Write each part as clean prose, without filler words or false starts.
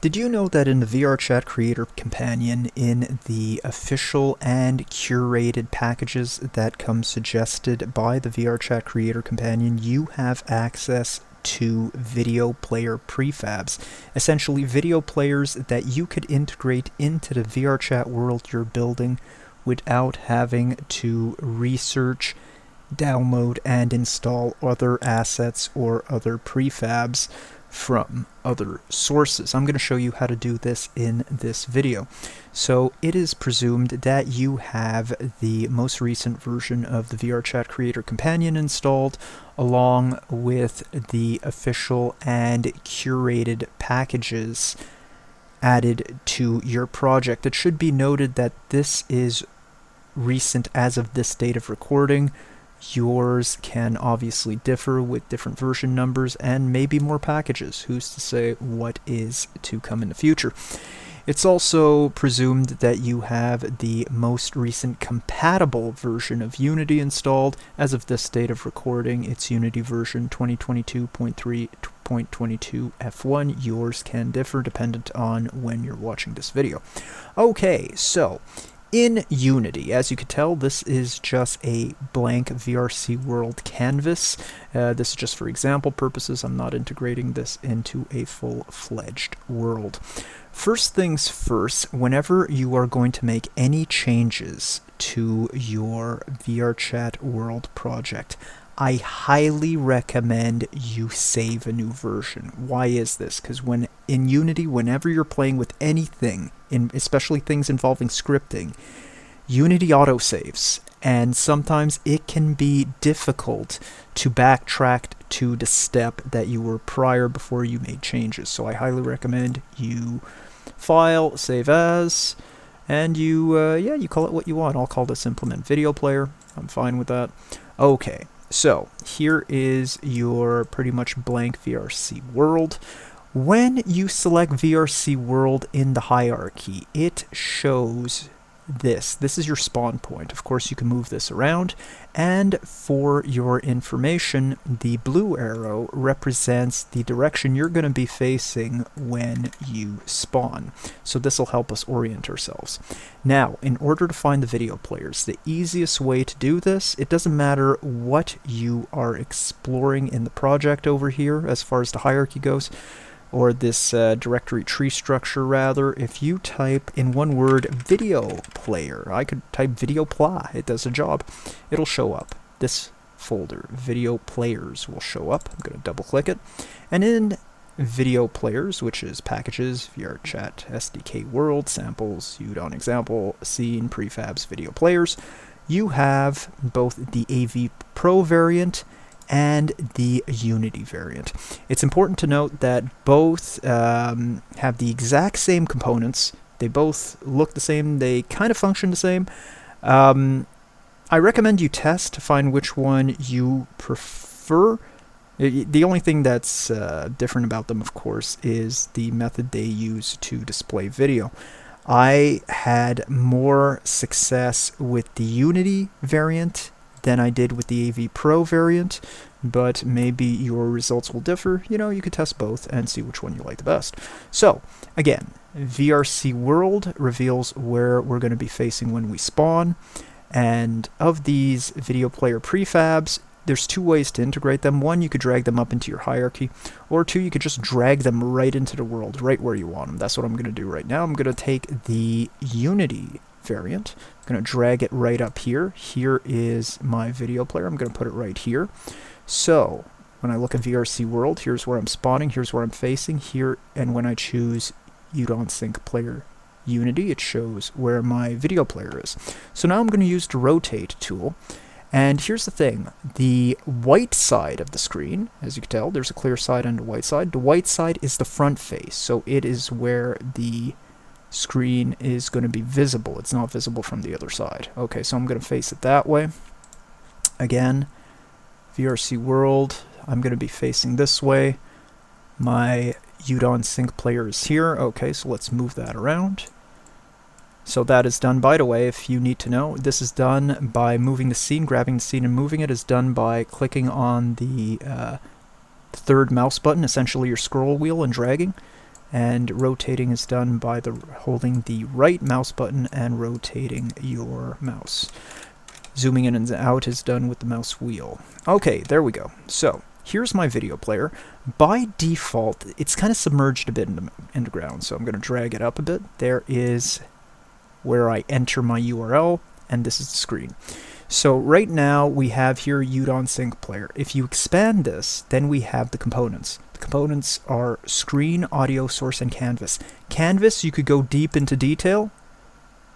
Did you know that in the VrChat Creator Companion, in the official and curated packages that come suggested by the VrChat Creator Companion, you have access to video player prefabs, essentially video players that you could integrate into the VrChat world you're building without having to research, download, and install other assets or other prefabs from other sources. I'm going to show you how to do this in this video. So it is presumed that you have the most recent version of the VrChat Creator Companion installed, along with the official and curated packages added to your project. It should be noted that this is recent as of this date of recording. Yours can obviously differ with different version numbers and maybe more packages. Who's to say what is to come in the future? It's also presumed that you have the most recent compatible version of Unity installed. As of this date of recording, it's Unity version 2022.3.22 F1. Yours can differ dependent on when you're watching this video. Okay, so in Unity, as you can tell, this is just a blank VRC world canvas. This is just for example purposes. I'm not integrating this into a full-fledged world. First things first, whenever you are going to make any changes to your VrChat world project, I highly recommend you save a new version. Why is this? Because in Unity, whenever you're playing with anything, especially things involving scripting, Unity autosaves, and sometimes it can be difficult to backtrack to the step that you were prior before you made changes. So I highly recommend you file, save as, and you call it what you want. I'll call this implement video player. I'm fine with that. Okay. So here is your pretty much blank VRC world. When you select VRC world in the hierarchy, it shows this. This is your spawn point. Of course, you can move this around. And for your information, the blue arrow represents the direction you're going to be facing when you spawn. So this will help us orient ourselves. Now, in order to find the video players, the easiest way to do this, it doesn't matter what you are exploring in the project over here as far as the hierarchy goes, or this directory tree structure rather. If you type in one word video player, I could type video pla, it does a job. It'll show up. This folder, video players, will show up. I'm going to double click it. And in video players, which is packages, VrChat, SDK world, samples, UDON example, scene, prefabs, video players, you have both the AV Pro variant and the Unity variant. It's important to note that both have the exact same components. They both look the same. They kind of function the same. I recommend you test to find which one you prefer. The only thing that's different about them, of course, is the method they use to display video. I had more success with the Unity variant than I did with the AV Pro variant, but maybe your results will differ. You know, you could test both and see which one you like the best. So, again, VRC World reveals where we're going to be facing when we spawn, and of these video player prefabs, there's two ways to integrate them. One, you could drag them up into your hierarchy, or two, you could just drag them right into the world, right where you want them. That's what I'm going to do right now. I'm going to take the Unity variant. I'm going to drag it right up here. Here is my video player. I'm going to put it right here. So when I look at VRC World, here's where I'm spawning, here's where I'm facing, here, and when I choose UDON Sync Player Unity, it shows where my video player is. So now I'm going to use the Rotate tool. And here's the thing, the white side of the screen, as you can tell, there's a clear side and a white side. The white side is the front face, so it is where the screen is going to be visible. It's not visible from the other side. Okay, so I'm going to face it that way. Again, VRC World, I'm going to be facing this way. My UDON Sync player is here. Okay, so let's move that around. So that is done, by the way, if you need to know, this is done by moving the scene, grabbing the scene and moving it is done by clicking on the third mouse button, essentially your scroll wheel, and dragging. and rotating is done by holding the right mouse button and rotating your mouse. Zooming in and out is done with the mouse wheel. Okay, there we go. So here's my video player. By default, it's kind of submerged a bit in the ground, so I'm going to drag it up a bit. There is where I enter my URL, and this is the screen. So right now we have here Udon Sync Player. If you expand this, then we have the components. The components are screen, audio source, and canvas. Canvas, you could go deep into detail.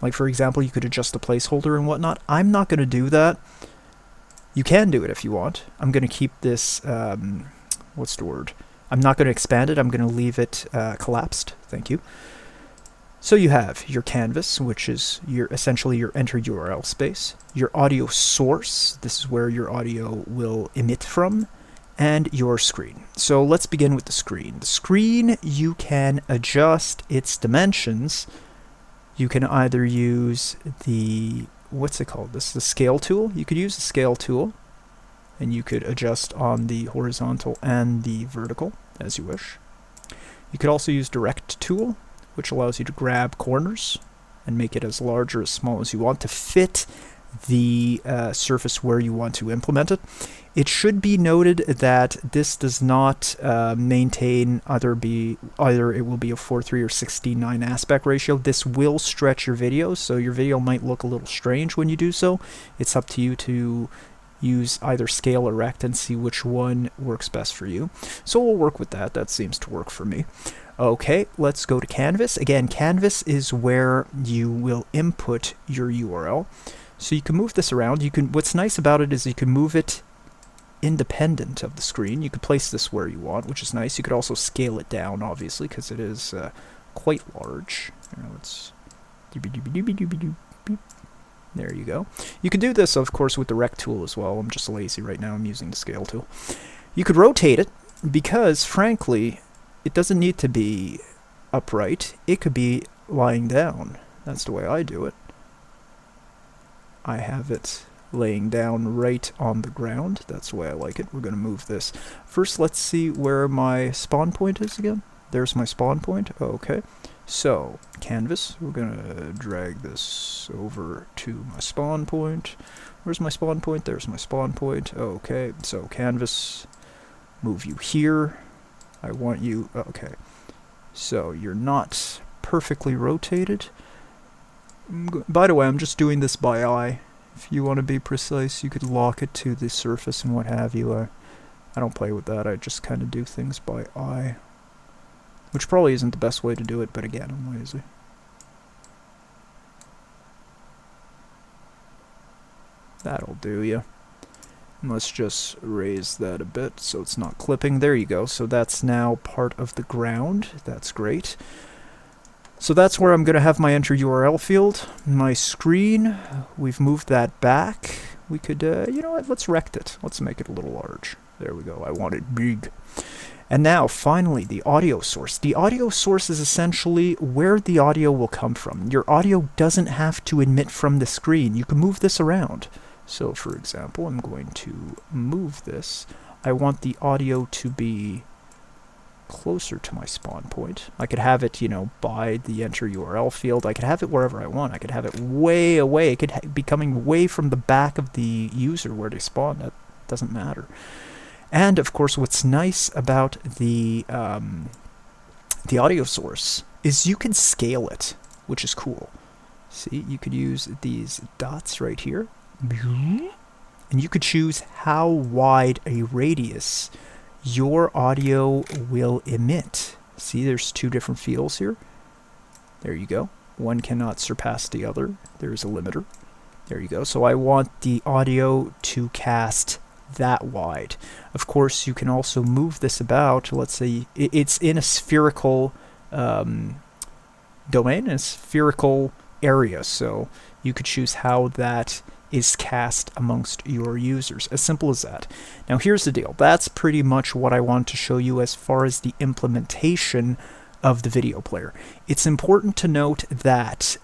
Like for example, you could adjust the placeholder and whatnot. I'm not going to do that. You can do it if you want. I'm going to keep this, what's the word? I'm not going to expand it. I'm going to leave it collapsed. Thank you. So you have your canvas, which is essentially your enter URL space, your audio source, this is where your audio will emit from, and your screen. So let's begin with the screen. The screen, you can adjust its dimensions. You can either use the, what's it called? This is the scale tool. You could use the scale tool, and you could adjust on the horizontal and the vertical, as you wish. You could also use direct tool, which allows you to grab corners and make it as large or as small as you want to fit the surface where you want to implement it. It should be noted that this does not maintain either it will be a 4:3 or 16:9 aspect ratio. This will stretch your video, so your video might look a little strange when you do so. It's up to you to use either scale or rect and see which one works best for you. So we'll work with that. That seems to work for me. Okay, let's go to Canvas. Again, Canvas is where you will input your URL. So you can move this around. What's nice about it is you can move it independent of the screen. You could place this where you want, which is nice. You could also scale it down, obviously, because it is quite large. There you go. You could do this, of course, with the rect tool as well. I'm just lazy right now. I'm using the scale tool. You could rotate it because, frankly, it doesn't need to be upright. It could be lying down. That's the way I do it. I have it laying down right on the ground. That's the way I like it. We're going to move this. First, let's see where my spawn point is again. There's my spawn point. Okay. So, canvas. We're going to drag this over to my spawn point. Where's my spawn point? There's my spawn point. Okay. So, canvas. Move you here. I want you, okay, so you're not perfectly rotated. By the way, I'm just doing this by eye. If you want to be precise, you could lock it to the surface and what have you. I don't play with that. I just kind of do things by eye, which probably isn't the best way to do it, but again, I'm lazy. That'll do ya. Let's just raise that a bit so it's not clipping. There you go. So that's now part of the ground. That's great. So that's where I'm going to have my enter URL field. My screen, we've moved that back. We could, you know what, let's rect it. Let's make it a little large. There we go. I want it big. And now, finally, the audio source. The audio source is essentially where the audio will come from. Your audio doesn't have to emit from the screen. You can move this around. So, for example, I'm going to move this. I want the audio to be closer to my spawn point. I could have it, you know, by the enter URL field. I could have it wherever I want. I could have it way away. It could be coming way from the back of the user where they spawn. That doesn't matter. And, of course, what's nice about the audio source is you can scale it, which is cool. See, you could use these dots right here. And you could choose how wide a radius your audio will emit. See, there's two different fields here. There you go. One cannot surpass the other. There's a limiter. There you go. So I want the audio to cast that wide. Of course, you can also move this about. Let's say it's in a spherical domain, a spherical area. So you could choose how that is cast amongst your users. As simple as that. Now here's the deal. That's pretty much what I want to show you as far as the implementation of the video player. It's important to note that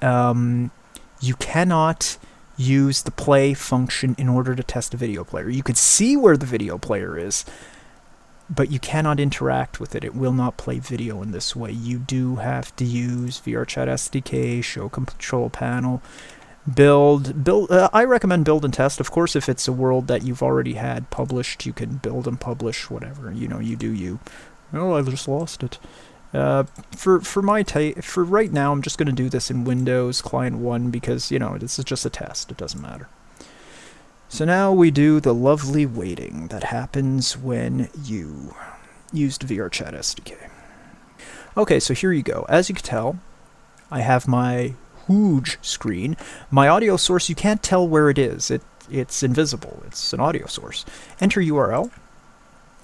you cannot use the play function in order to test a video player. You could see where the video player is, but you cannot interact with it. It will not play video in this way. You do have to use VrChat SDK, show control panel, build. I recommend build and test. Of course, if it's a world that you've already had published, you can build and publish whatever. You do you. Oh, I just lost it. For right now, I'm just going to do this in Windows Client 1 because, this is just a test. It doesn't matter. So now we do the lovely waiting that happens when you used VrChat SDK. Okay, so here you go. As you can tell, I have my huge screen. My audio source, you can't tell where it is. It's invisible. It's an audio source. Enter URL.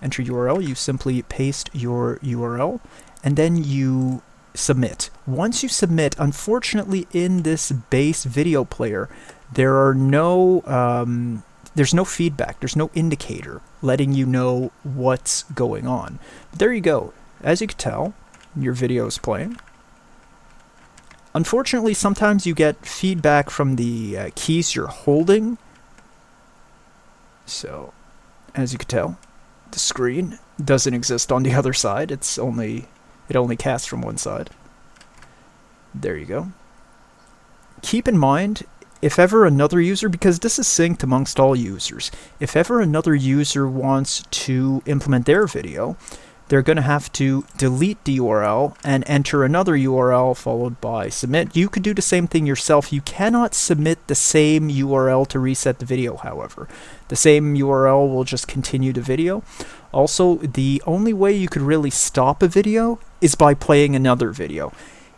Enter URL. You simply paste your URL, and then you submit. Once you submit, unfortunately, in this base video player, there's no feedback. There's no indicator letting you know what's going on. But there you go. As you can tell, your video is playing. Unfortunately, sometimes you get feedback from the keys you're holding. So, as you can tell, the screen doesn't exist on the other side. It only casts from one side. There you go. Keep in mind, if ever another user, because this is synced amongst all users, if ever another user wants to implement their video, they're going to have to delete the URL and enter another URL followed by submit. You could do the same thing yourself. You cannot submit the same URL to reset the video, however. The same URL will just continue the video. Also, the only way you could really stop a video is by playing another video.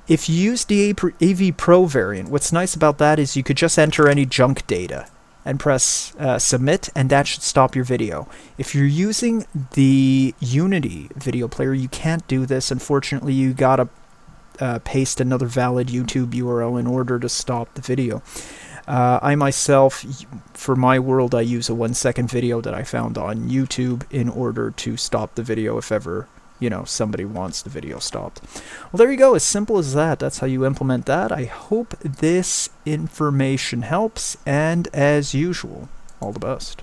If you use the AV Pro variant, what's nice about that is you could just enter any junk data and press submit, and that should stop your video. If you're using the Unity video player, you can't do this. Unfortunately, you gotta paste another valid YouTube URL in order to stop the video. I myself, for my world, I use a 1-second video that I found on YouTube in order to stop the video if ever somebody wants the video stopped. Well, there you go. As simple as that. That's how you implement that. I hope this information helps, and as usual, all the best.